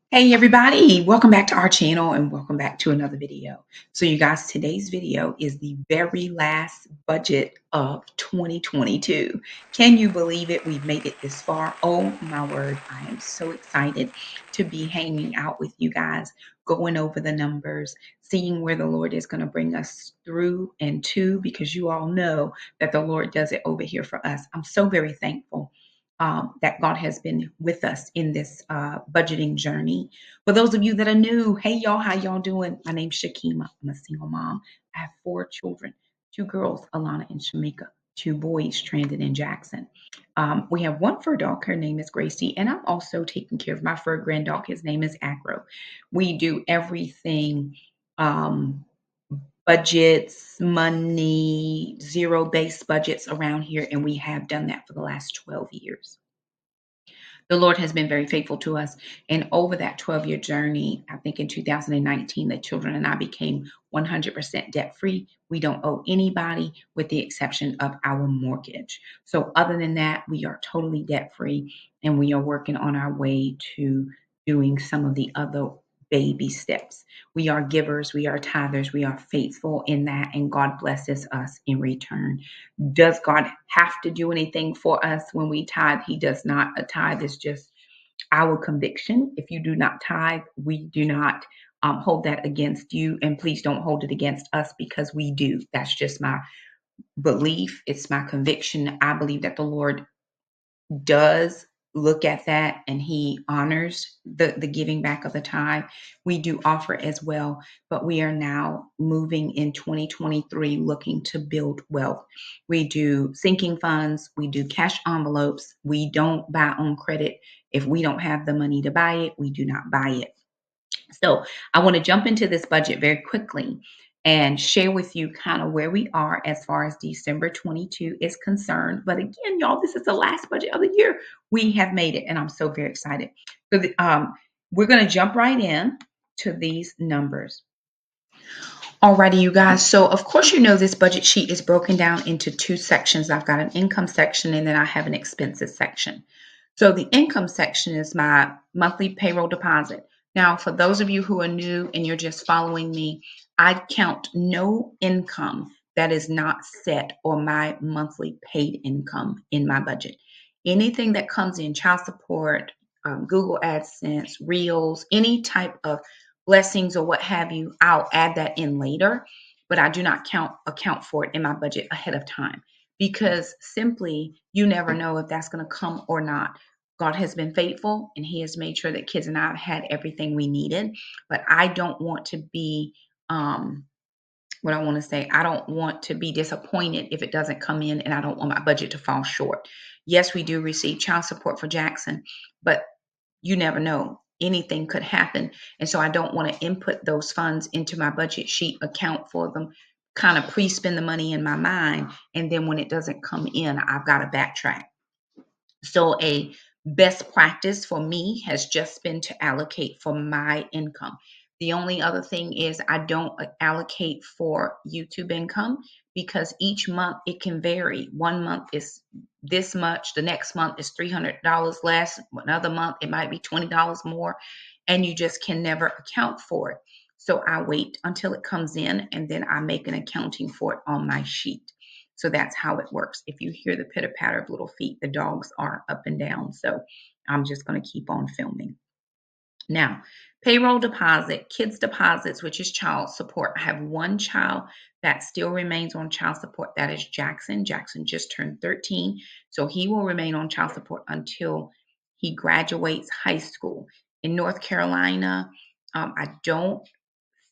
Hey everybody, welcome back to our channel and welcome back to another video. So you guys, today's video is the very last budget of 2022. Can you believe it? We've made it this far. Oh my word, I am so excited to be hanging out with you guys, going over the numbers, seeing where the Lord is going to bring us through and to, because you all know that the Lord does it over here for us. I'm so very thankful that God has been with us in this budgeting journey. For those of you that are new, hey y'all, how y'all doing? My name's Shakema. I'm a single mom. I have 4 children, 2 girls, Alana and Shamika, 2 boys, Trandon and Jackson. We have 1 fur dog. Her name is Gracie, and I'm also taking care of my fur grand dog. His name is Acro. We do everything. Um, Budgets, money, zero-based budgets around here, and we have done that for the last 12 years. The Lord has been very faithful to us. And over that 12-year journey, I think in 2019, the children and I became 100% debt free. We don't owe anybody with the exception of our mortgage. So, other than that, we are totally debt free and we are working on our way to doing some of the other baby steps. We are givers, we are tithers, we are faithful in that, and God blesses us in return. Does God have to do anything for us when we tithe? He does not. A tithe is just our conviction. If you do not tithe, we do not hold that against you. And please don't hold it against us because we do. That's just my belief. It's my conviction. I believe that the Lord does look at that and he honors the giving back of the tithe. We do offer as well, but we are now moving in 2023 looking to build wealth. We do sinking funds, we do cash envelopes. We don't buy on credit. If we don't have the money to buy it, we do not buy it. So I want to jump into this budget very quickly and share with you kind of where we are as far as December 22 is concerned. But again, y'all, this is the last budget of the year. We have made it, and I'm so very excited. So we're going to jump right in to these numbers. Alrighty, you guys. So of course, you know this budget sheet is broken down into 2 sections. I've got an income section and then I have an expenses section. So the income section is my monthly payroll deposit. Now, for those of you who are new and you're just following me, I count no income that is not set or my monthly paid income in my budget. Anything that comes in, child support, Google AdSense, Reels, any type of blessings or what have you, I'll add that in later, but I do not account for it in my budget ahead of time because simply you never know if that's going to come or not. God has been faithful and he has made sure that kids and I have had everything we needed, but I don't want to be what I want to say, I don't want to be disappointed if it doesn't come in and I don't want my budget to fall short. Yes, we do receive child support for Jackson, but you never know. Anything could happen. And so I don't want to input those funds into my budget sheet, account for them, kind of pre-spend the money in my mind. And then when it doesn't come in, I've got to backtrack. So a best practice for me has just been to allocate for my income. The only other thing is I don't allocate for YouTube income because each month it can vary. One month is this much, the next month is $300 less, another month it might be $20 more, and you just can never account for it. So I wait until it comes in and then I make an accounting for it on my sheet. So that's how it works. If you hear the pitter patter of little feet, the dogs are up and down. So I'm just going to keep on filming. Now, payroll deposit, kids deposits, which is child support. I have 1 child that still remains on child support. That is Jackson. Jackson just turned 13. So he will remain on child support until he graduates high school. In North Carolina, I don't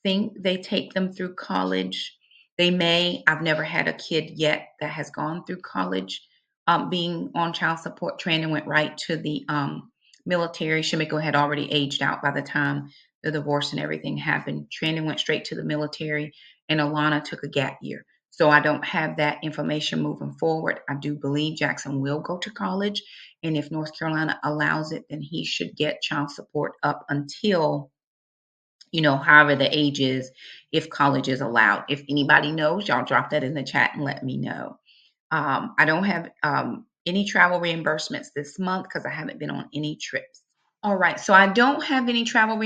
think they take them through college. They may. I've never had a kid yet that has gone through college being on child support. Training went right to the military. Shamiko had already aged out by the time the divorce and everything happened. Training went straight to the military, and Alana took a gap year. So I don't have that information moving forward. I do believe Jackson will go to college, and if North Carolina allows it, then he should get child support up until however the age is, if college is allowed. If anybody knows, y'all drop that in the chat and let me know. I don't have any travel reimbursements this month because I haven't been on any trips. All right. So I don't have any travel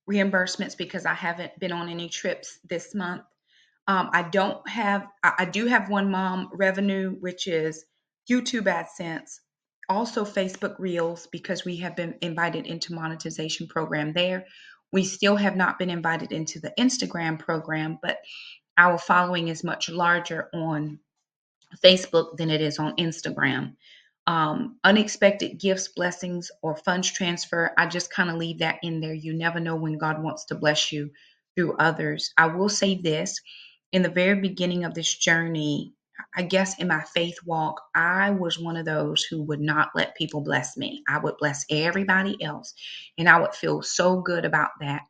reimbursements because I haven't been on any trips this month. I do have one mom revenue, which is YouTube AdSense, also Facebook Reels, because we have been invited into monetization program there. We still have not been invited into the Instagram program, but our following is much larger on Facebook than it is on Instagram. Unexpected gifts, blessings, or funds transfer, I just kind of leave that in there. You never know when God wants to bless you through others. I will say this, in the very beginning of this journey, I guess in my faith walk, I was one of those who would not let people bless me. I would bless everybody else, and I would feel so good about that.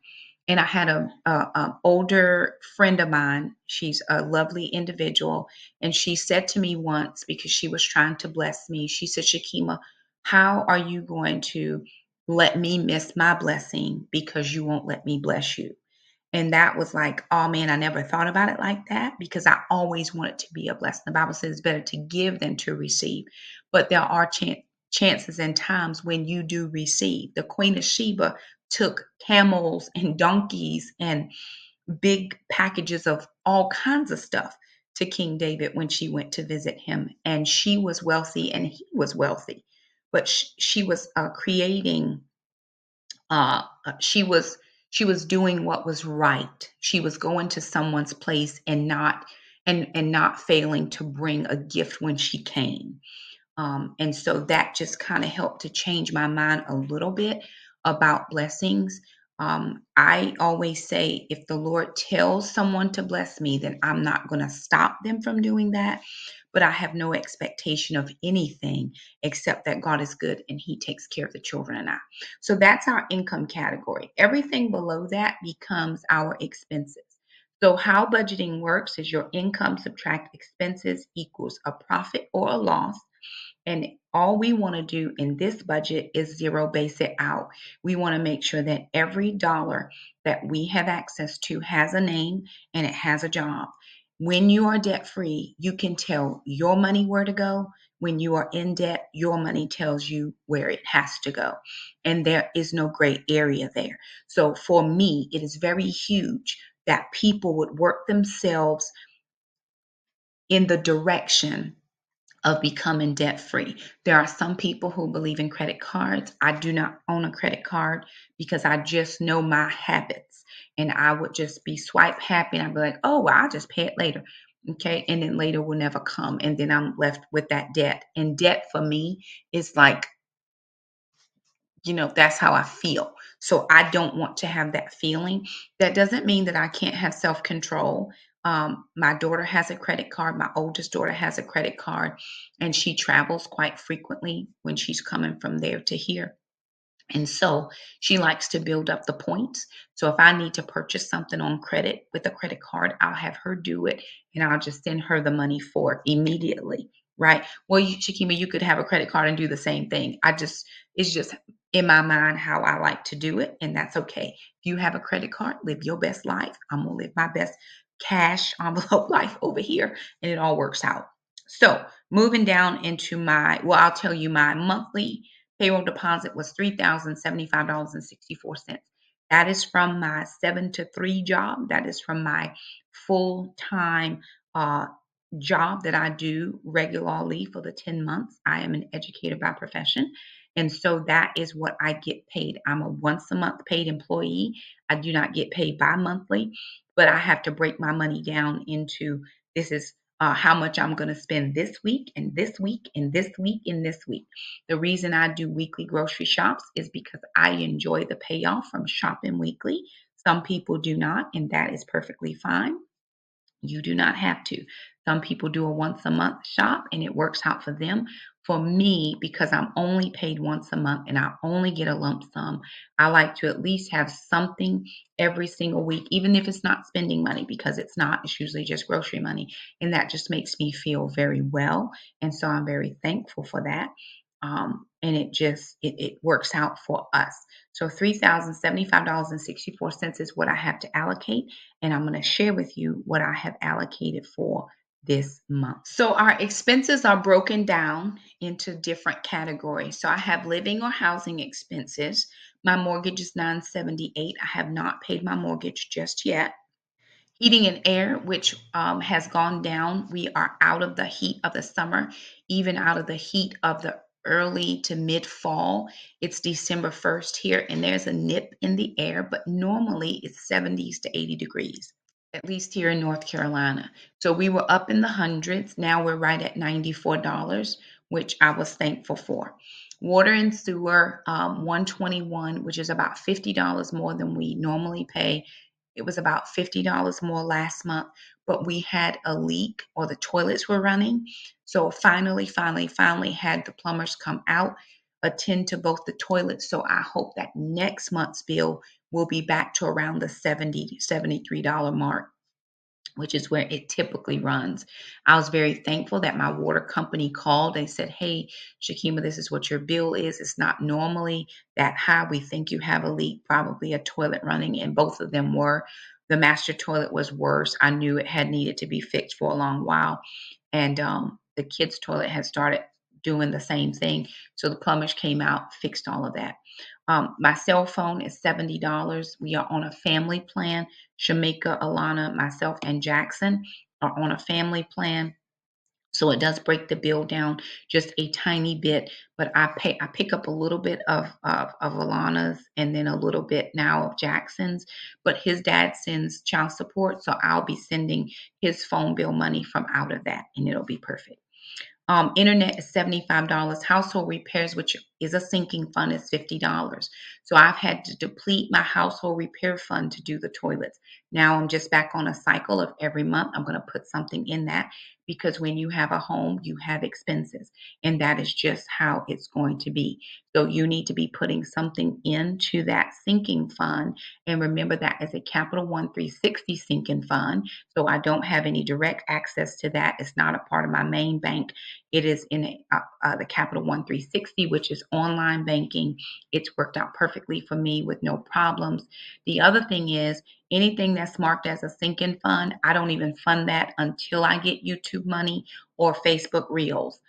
And I had a older friend of mine. She's a lovely individual, and she said to me once, because she was trying to bless me, she said, Shakema, how are you going to let me miss my blessing because you won't let me bless you? And that was like, oh man, I never thought about it like that, because I always wanted to be a blessing. The Bible says it's better to give than to receive. But there are chances and times when you do receive. The Queen of Sheba took camels and donkeys and big packages of all kinds of stuff to King David when she went to visit him. And she was wealthy and he was wealthy. But she was creating uh, she was she was doing what was right. She was going to someone's place and not failing to bring a gift when she came. And so that just kind of helped to change my mind a little bit about blessings. I always say, if the Lord tells someone to bless me, then I'm not going to stop them from doing that. But I have no expectation of anything except that God is good and He takes care of the children and I. So that's our income category. Everything below that becomes our expenses. So, how budgeting works is your income subtract expenses equals a profit or a loss. And all we want to do in this budget is zero base it out. We want to make sure that every dollar that we have access to has a name and it has a job. When you are debt free, you can tell your money where to go. When you are in debt, your money tells you where it has to go. And there is no gray area there. So for me, it is very huge that people would work themselves in the direction of becoming debt free. There are some people who believe in credit cards. I do not own a credit card because I just know my habits, and I would just be swipe happy and I'd be like, oh, well, I'll just pay it later. Okay. And then later will never come. And then I'm left with that debt. And debt for me is like, that's how I feel. So I don't want to have that feeling. That doesn't mean that I can't have self control. My daughter has a credit card. My oldest daughter has a credit card, and she travels quite frequently when she's coming from there to here. And so she likes to build up the points. So if I need to purchase something on credit with a credit card, I'll have her do it and I'll just send her the money for it immediately. Right. Well, Shakema, you could have a credit card and do the same thing. It's just in my mind how I like to do it. And that's okay. If you have a credit card, live your best life. I'm going to live my best cash envelope life over here, and it all works out. So moving down into I'll tell you my monthly payroll deposit was $3,075.64. That is from my 7 to 3 job. That is from my full-time job that I do regularly for the 10 months. I am an educator by profession. And so that is what I get paid. I'm a once a month paid employee. I do not get paid bi-monthly, but I have to break my money down into, this is how much I'm going to spend this week and this week and this week and this week. The reason I do weekly grocery shops is because I enjoy the payoff from shopping weekly. Some people do not, and that is perfectly fine. You do not have to. Some people do a once a month shop and it works out for them. For me, because I'm only paid once a month and I only get a lump sum, I like to at least have something every single week, even if it's not spending money, because it's usually just grocery money. And that just makes me feel very well. And so I'm very thankful for that. And it works out for us. So $3,075.64 is what I have to allocate. And I'm going to share with you what I have allocated for this month. So our expenses are broken down into different categories. So I have living or housing expenses. My mortgage is $978. I have not paid my mortgage just yet. Heating and air, which has gone down. We are out of the heat of the summer, even out of the heat of the early to mid fall. It's December 1st here, and there's a nip in the air, but normally it's 70s to 80 degrees, at least here in North Carolina. So we were up in the hundreds. Now we're right at $94, which I was thankful for. Water and sewer, 121, which is about $50 more than we normally pay. It was about $50 more last month, but we had a leak or the toilets were running. So finally had the plumbers come out, attend to both the toilets. So I hope that next month's bill will be back to around the $70, $73 mark, which is where it typically runs. I was very thankful that my water company called. They said, "Hey, Shakema, this is what your bill is. It's not normally that high. We think you have a leak, probably a toilet running." And both of them were. The master toilet was worse. I knew it had needed to be fixed for a long while. And the kids' toilet had started doing the same thing. So the plumbers came out, fixed all of that. My cell phone is $70. We are on a family plan. Shamika, Alana, myself, and Jackson are on a family plan. So it does break the bill down just a tiny bit, but I pick up a little bit of Alana's and then a little bit now of Jackson's. But his dad sends child support, so I'll be sending his phone bill money from out of that, and it'll be perfect. Internet is $75. Household repairs, which is a sinking fund, is $50. So I've had to deplete my household repair fund to do the toilets. Now I'm just back on a cycle of every month I'm going to put something in that, because when you have a home, you have expenses, and that is just how it's going to be. So you need to be putting something into that sinking fund, and remember that as a Capital One 360 sinking fund. So I don't have any direct access to that. It's not a part of my main bank. It is in the Capital One 360, which is online banking. It's worked out perfectly for me with no problems. The other thing is, anything that's marked as a sinking fund, I don't even fund that until I get YouTube money or Facebook Reels.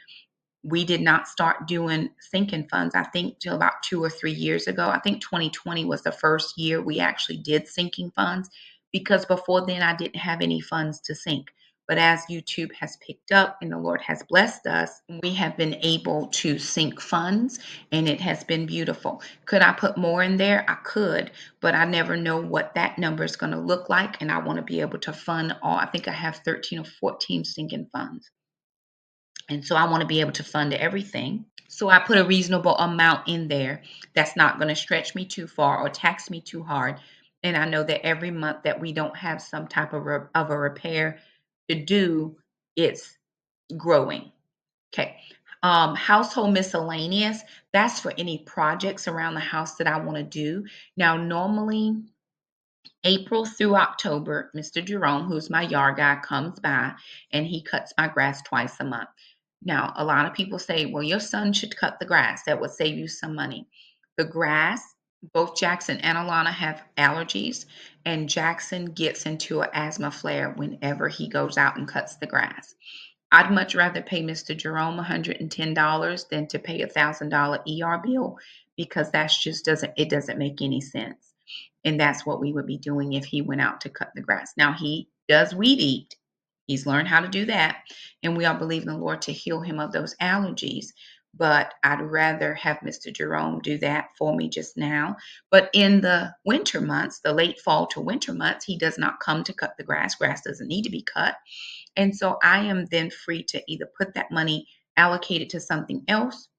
We did not start doing sinking funds, I think, till about 2 or 3 years ago. I think 2020 was the first year we actually did sinking funds, because before then I didn't have any funds to sink. But as YouTube has picked up and the Lord has blessed us, we have been able to sink funds, and it has been beautiful. Could I put more in there? I could, but I never know what that number is going to look like. And I want to be able to fund all. I think I have 13 or 14 sinking funds. And so I want to be able to fund everything. So I put a reasonable amount in there that's not going to stretch me too far or tax me too hard. And I know that every month that we don't have some type of a repair to do, it's growing. Okay. Household miscellaneous, that's for any projects around the house that I want to do. Now, normally April through October, Mr. Jerome, who's my yard guy, comes by and he cuts my grass twice a month. Now, a lot of people say, well, your son should cut the grass. That would save you some money. The grass, both Jackson and Alana have allergies, and Jackson gets into an asthma flare whenever he goes out and cuts the grass. I'd much rather pay Mr. Jerome $110 than to pay $1,000 ER bill, because that's just doesn't make any sense. And that's what we would be doing if he went out to cut the grass. Now, he does weed eat. He's learned how to do that. And we are believing the Lord to heal him of those allergies. But I'd rather have Mr. Jerome do that for me just now. But in the winter months, the late fall to winter months, he does not come to cut the grass. Grass doesn't need to be cut. And so I am then free to either put that money, allocate it to something else,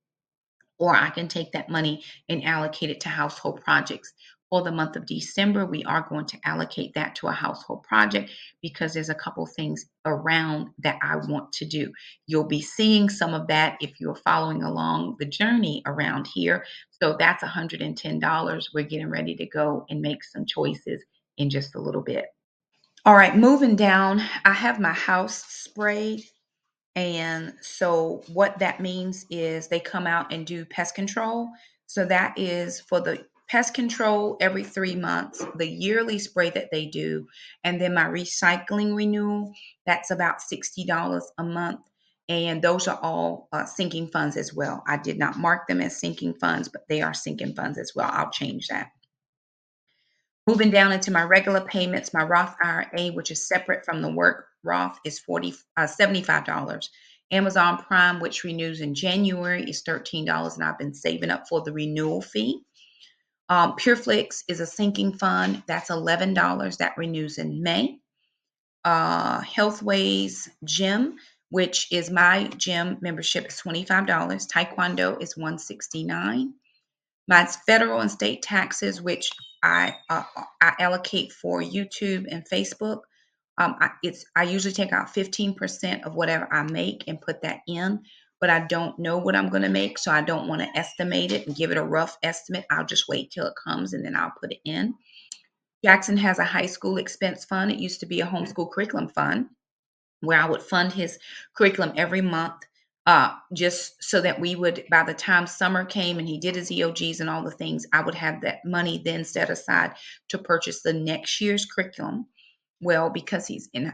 or I can take that money and allocate it to household projects. For the month of December, we are going to allocate that to a household project, because there's a couple things around that I want to do. You'll be seeing some of that if you're following along the journey around here. So that's $110. We're getting ready to go and make some choices in just a little bit. All right, moving down, I have my house sprayed. And so what that means is they come out and do pest control. So that is for the pest control every 3 months, the yearly spray that they do, and then my recycling renewal, that's about $60 a month. And those are all sinking funds as well. I did not mark them as sinking funds, but they are sinking funds as well. I'll change that. Moving down into my regular payments, my Roth IRA, which is separate from the work Roth, is $75. Amazon Prime, which renews in January, is $13, and I've been saving up for the renewal fee. PureFlix is a sinking fund. That's $11. That renews in May. Healthways Gym, which is my gym membership, is $25. Taekwondo is $169. My federal and state taxes, which I allocate for YouTube and Facebook. I usually take out 15% of whatever I make and put that in, but I don't know what I'm going to make, so I don't want to estimate it and give it a rough estimate. I'll just wait till it comes and then I'll put it in. Jackson has a high school expense fund. It used to be a homeschool curriculum fund where I would fund his curriculum every month, just so that we would, by the time summer came and he did his EOGs and all the things, I would have that money then set aside to purchase the next year's curriculum. Well, because he's in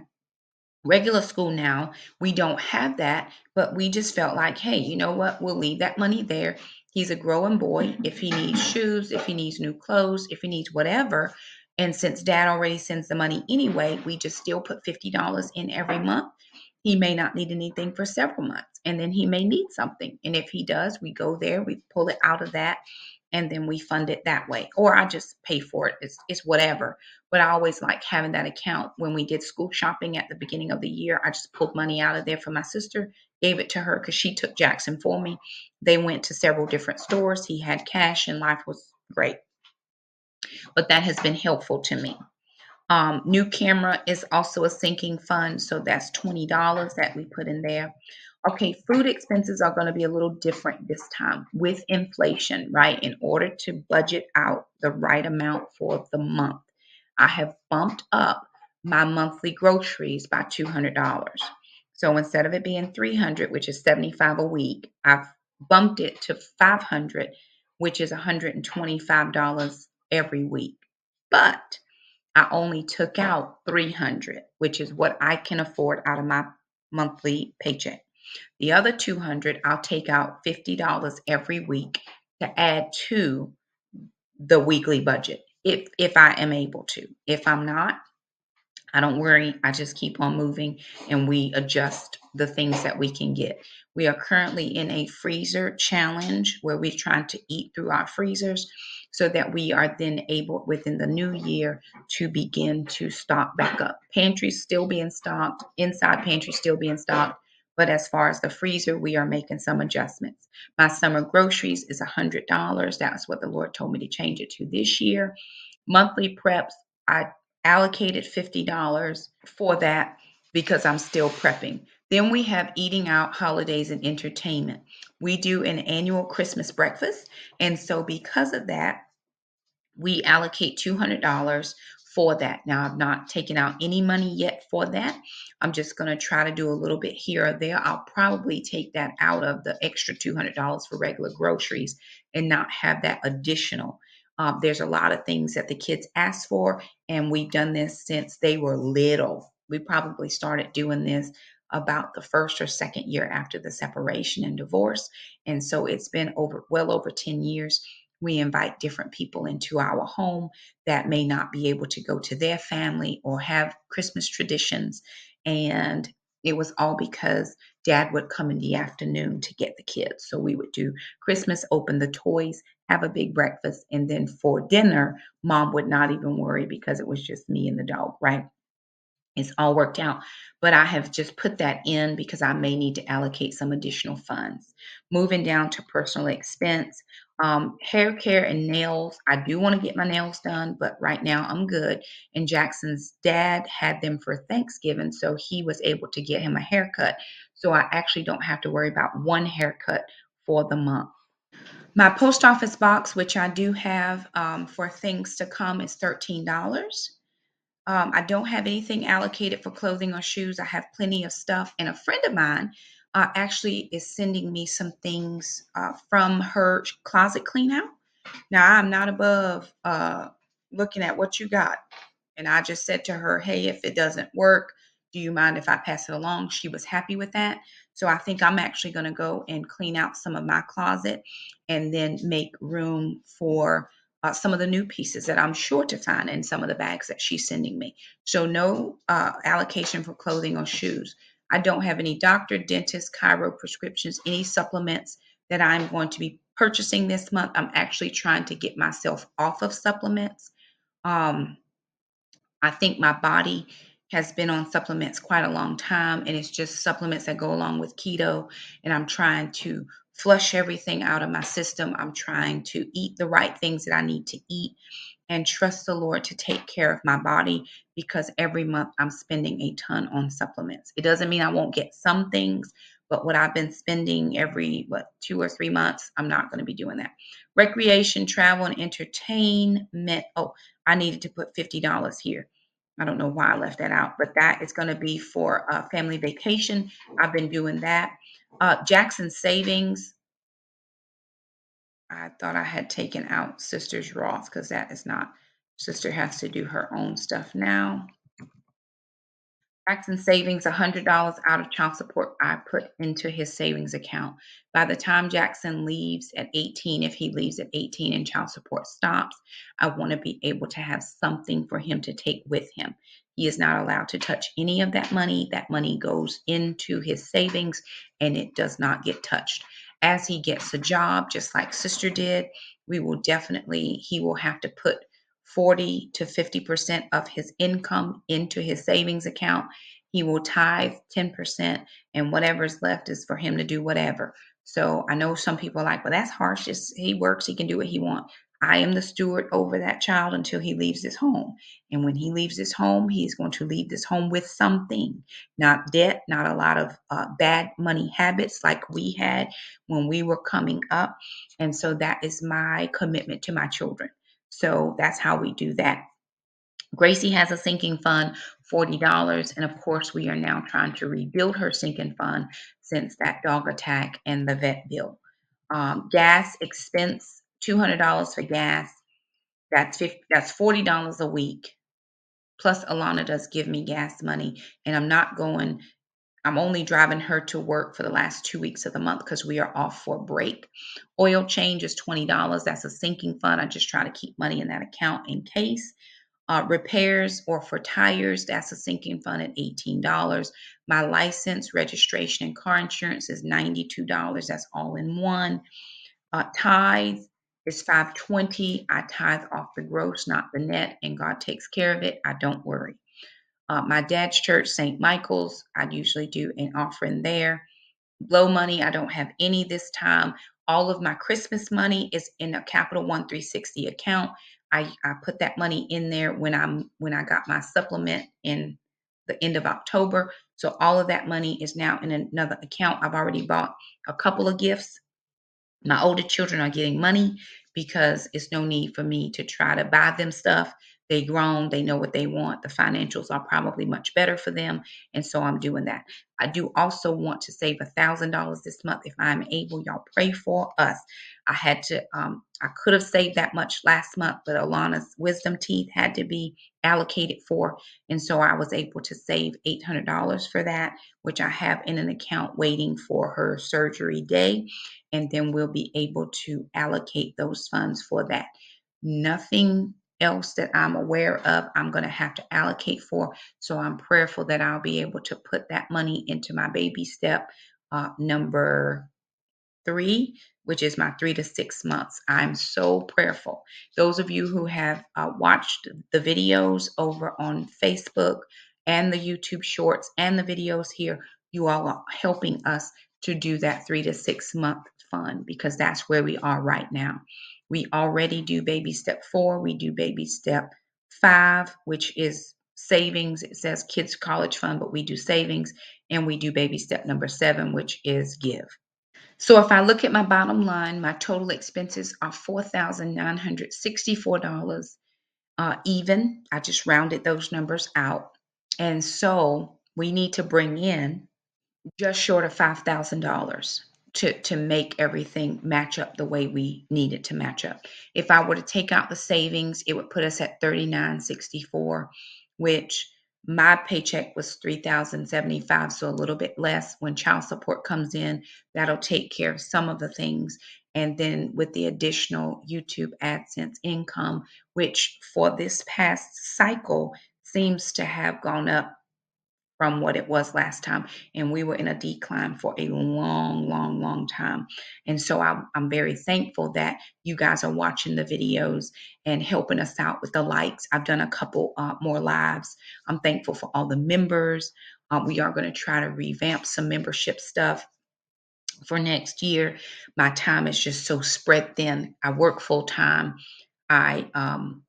regular school now, we don't have that, but we just felt like, hey, you know what? We'll leave that money there. He's a growing boy. If he needs shoes, if he needs new clothes, if he needs whatever, and since dad already sends the money anyway, we just still put $50 in every month. He may not need anything for several months, and then he may need something. And if he does, we go there, we pull it out of that, and then we fund it that way. Or I just pay for it. It's whatever. But I always like having that account. When we did school shopping at the beginning of the year, I just pulled money out of there for my sister, gave it to her because she took Jackson for me. They went to several different stores. He had cash and life was great. But that has been helpful to me. New camera is also a sinking fund, so that's $20 that we put in there. Okay, food expenses are going to be a little different this time with inflation, right? In order to budget out the right amount for the month, I have bumped up my monthly groceries by $200. So instead of it being $300, which is $75 a week, I've bumped it to $500, which is $125 every week. But I only took out $300, which is what I can afford out of my monthly paycheck. The other $200, I'll take out $50 every week to add to the weekly budget if I am able to. If I'm not, I don't worry. I just keep on moving and we adjust the things that we can get. We are currently in a freezer challenge where we're trying to eat through our freezers so that we are then able within the new year to begin to stock back up. Pantries still being stocked, inside pantry still being stocked. But as far as the freezer, we are making some adjustments. My summer groceries is $100. That's what the Lord told me to change it to this year. Monthly preps, I allocated $50 for that because I'm still prepping. Then we have eating out, holidays, and entertainment. We do an annual Christmas breakfast. And so because of that, we allocate $200 for that. Now, I've not taken out any money yet for that. I'm just going to try to do a little bit here or there. I'll probably take that out of the extra $200 for regular groceries and not have that additional. There's a lot of things that the kids ask for, and we've done this since they were little. We probably started doing this about the first or second year after the separation and divorce. And so it's been well over 10 years. We invite different people into our home that may not be able to go to their family or have Christmas traditions. And it was all because dad would come in the afternoon to get the kids. So we would do Christmas, open the toys, have a big breakfast. And then for dinner, mom would not even worry because it was just me and the dog, right? It's all worked out, but I have just put that in because I may need to allocate some additional funds. Moving down to personal expense, hair care and nails. I do want to get my nails done, but right now I'm good. And Jackson's dad had them for Thanksgiving, so he was able to get him a haircut. So I actually don't have to worry about one haircut for the month. My post office box, which I do have for things to come, is $13. I don't have anything allocated for clothing or shoes. I have plenty of stuff. And a friend of mine actually is sending me some things from her closet clean out. Now, I'm not above looking at what you got. And I just said to her, hey, if it doesn't work, do you mind if I pass it along? She was happy with that. So I think I'm actually going to go and clean out some of my closet and then make room for some of the new pieces that I'm sure to find in some of the bags that she's sending me. So no allocation for clothing or shoes. I don't have any doctor, dentist, chiro prescriptions, any supplements that I'm going to be purchasing this month. I'm actually trying to get myself off of supplements. Um, I think my body has been on supplements quite a long time, and it's just supplements that go along with keto. And I'm trying to flush everything out of my system. I'm trying to eat the right things that I need to eat and trust the Lord to take care of my body because every month I'm spending a ton on supplements. It doesn't mean I won't get some things, but what I've been spending every 2 or 3 months, I'm not going to be doing that. Recreation, travel, and entertainment. Oh, I needed to put $50 here. I don't know why I left that out, but that is going to be for a family vacation. I've been doing that. Jackson Savings, I thought I had taken out Sister's Roth because that is not, Sister has to do her own stuff now. Jackson savings, $100 out of child support I put into his savings account. By the time Jackson leaves at 18, if he leaves at 18 and child support stops, I want to be able to have something for him to take with him. He is not allowed to touch any of that money. That money goes into his savings and it does not get touched. As he gets a job, just like Sister did, he will have to put 40 to 50% of his income into his savings account. He will tithe 10%, and whatever's left is for him to do whatever. So I know some people are like, well, that's harsh. Just, he works, he can do what he wants. I am the steward over that child until he leaves this home. And when he leaves this home, he's going to leave this home with something, not debt, not a lot of bad money habits like we had when we were coming up. And so that is my commitment to my children. So that's how we do that. Gracie has a sinking fund, $40. And of course, we are now trying to rebuild her sinking fund since that dog attack and the vet bill. Gas expense, $200 for gas. That's $40 a week. Plus, Alana does give me gas money, and I'm only driving her to work for the last 2 weeks of the month because we are off for a break. Oil change is $20. That's a sinking fund. I just try to keep money in that account in case. Repairs or for tires, that's a sinking fund at $18. My license, registration, and car insurance is $92. That's all in one. Tithe is $520. I tithe off the gross, not the net, and God takes care of it. I don't worry. My dad's church, St. Michael's, I usually do an offering there. Blow money, I don't have any this time. All of my Christmas money is in a Capital One 360 account. I put that money in there when I got my supplement in the end of October. So all of that money is now in another account. I've already bought a couple of gifts. My older children are getting money because it's no need for me to try to buy them stuff. They grown, they know what they want. The financials are probably much better for them. And so I'm doing that. I do also want to save $1,000 this month if I'm able. Y'all pray for us. I could have saved that much last month, but Alana's wisdom teeth had to be allocated for. And so I was able to save $800 for that, which I have in an account waiting for her surgery day. And then we'll be able to allocate those funds for that. Nothing else that I'm aware of, I'm going to have to allocate for. So I'm prayerful that I'll be able to put that money into my baby step number 3, which is my 3 to 6 months. I'm so prayerful. Those of you who have watched the videos over on Facebook and the YouTube shorts and the videos here, you all are helping us to do that 3 to 6 month fund because that's where we are right now. We already do baby step 4. We do baby step 5, which is savings. It says kids college fund, but we do savings. And we do baby step number 7, which is give. So if I look at my bottom line, my total expenses are $4,964 even. I just rounded those numbers out. And so we need to bring in just short of $5,000 to make everything match up the way we need it to match up. If I were to take out the savings, it would put us at 39.64, which my paycheck was 3,075, so a little bit less. When child support comes in, that'll take care of some of the things. And then with the additional YouTube AdSense income, which for this past cycle seems to have gone up from what it was last time. And we were in a decline for a long, long, long time. And so I'm very thankful that you guys are watching the videos and helping us out with the likes. I've done a couple more lives. I'm thankful for all the members. We are going to try to revamp some membership stuff for next year. My time is just so spread thin. I work full time. I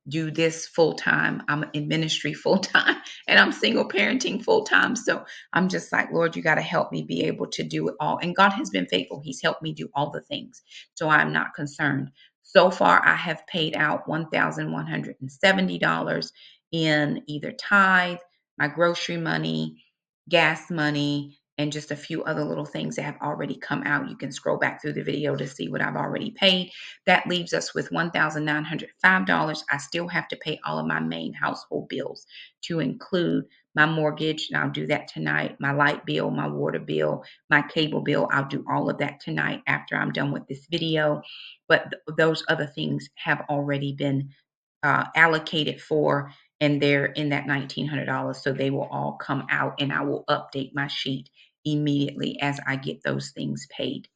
do this full time. I'm in ministry full time, and I'm single parenting full time. So I'm just like, Lord, you got to help me be able to do it all. And God has been faithful. He's helped me do all the things. So I'm not concerned. So far, I have paid out $1,170 in either tithe, my grocery money, gas money, and just a few other little things that have already come out. You can scroll back through the video to see what I've already paid. That leaves us with $1,905. I still have to pay all of my main household bills, to include my mortgage, and I'll do that tonight, my light bill, my water bill, my cable bill. I'll do all of that tonight after I'm done with this video. But those other things have already been allocated for, and they're in that $1,900. So they will all come out, and I will update my sheet immediately as I get those things paid.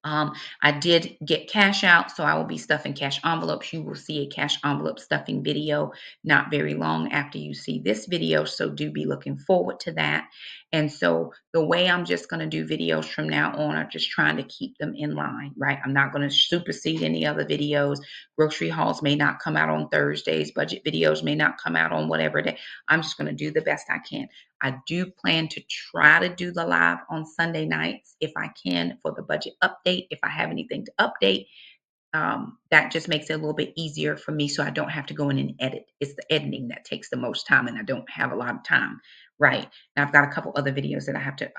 I did get cash out, so I will be stuffing cash envelopes. You will see a cash envelope stuffing video not very long after you see this video, so do be looking forward to that. And so the way I'm just going to do videos from now on, I'm just trying to keep them in line, right? I'm not going to supersede any other videos. Grocery hauls may not come out on Thursdays. Budget videos may not come out on whatever day. I'm just going to do the best I can. I do plan to try to do the live on Sunday nights if I can for the budget update. If I have anything to update, that just makes it a little bit easier for me so I don't have to go in and edit. It's the editing that takes the most time, and I don't have a lot of time, right? And I've got a couple other videos that I have to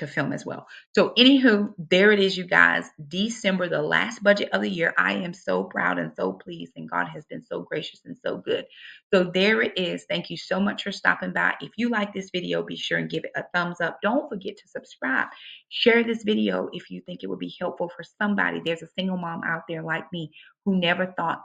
film as well. So anywho, there it is, you guys. December, the last budget of the year. I am so proud and so pleased, and God has been so gracious and so good. So there it is. Thank you so much for stopping by. If you like this video, be sure and give it a thumbs up. Don't forget to subscribe. Share this video if you think it would be helpful for somebody. There's a single mom out there like me who never thought,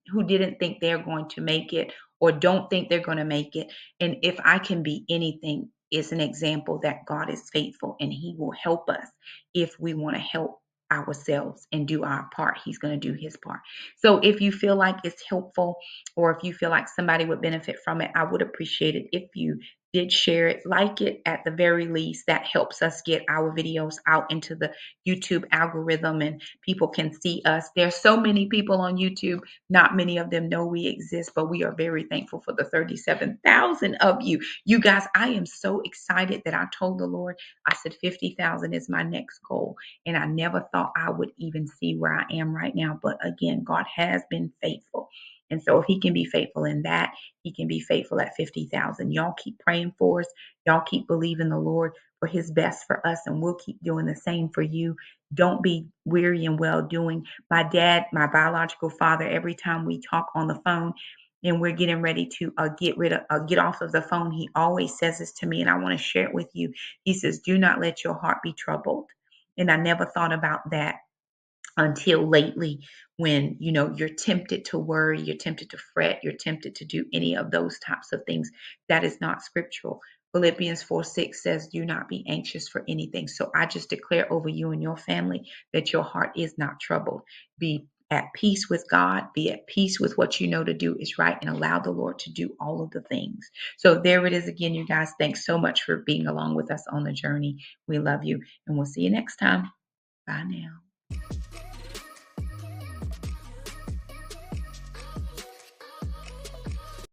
who didn't think they're going to make it, or don't think they're going to make it. And if I can be anything, it's an example that God is faithful, and He will help us if we want to help ourselves and do our part. He's going to do His part. So if you feel like it's helpful, or if you feel like somebody would benefit from it, I would appreciate it if you did share it, like it at the very least. That helps us get our videos out into the YouTube algorithm, and people can see us. There's so many people on YouTube. Not many of them know we exist, but we are very thankful for the 37,000 of you. You guys, I am so excited that I told the Lord, I said 50,000 is my next goal. And I never thought I would even see where I am right now. But again, God has been faithful. And so if He can be faithful in that, He can be faithful at 50,000. Y'all keep praying for us. Y'all keep believing the Lord for His best for us, and we'll keep doing the same for you. Don't be weary in well doing. My dad, my biological father, every time we talk on the phone and we're getting ready to get off of the phone, he always says this to me, and I want to share it with you. He says, "Do not let your heart be troubled." And I never thought about that until lately, when you're tempted to worry, you're tempted to fret, you're tempted to do any of those types of things. That is not scriptural. Philippians 4:6 says, "Do not be anxious for anything." So I just declare over you and your family that your heart is not troubled. Be at peace with God, be at peace with what you know to do is right, and allow the Lord to do all of the things. So there it is again, you guys. Thanks so much for being along with us on the journey. We love you, and we'll see you next time. Bye now.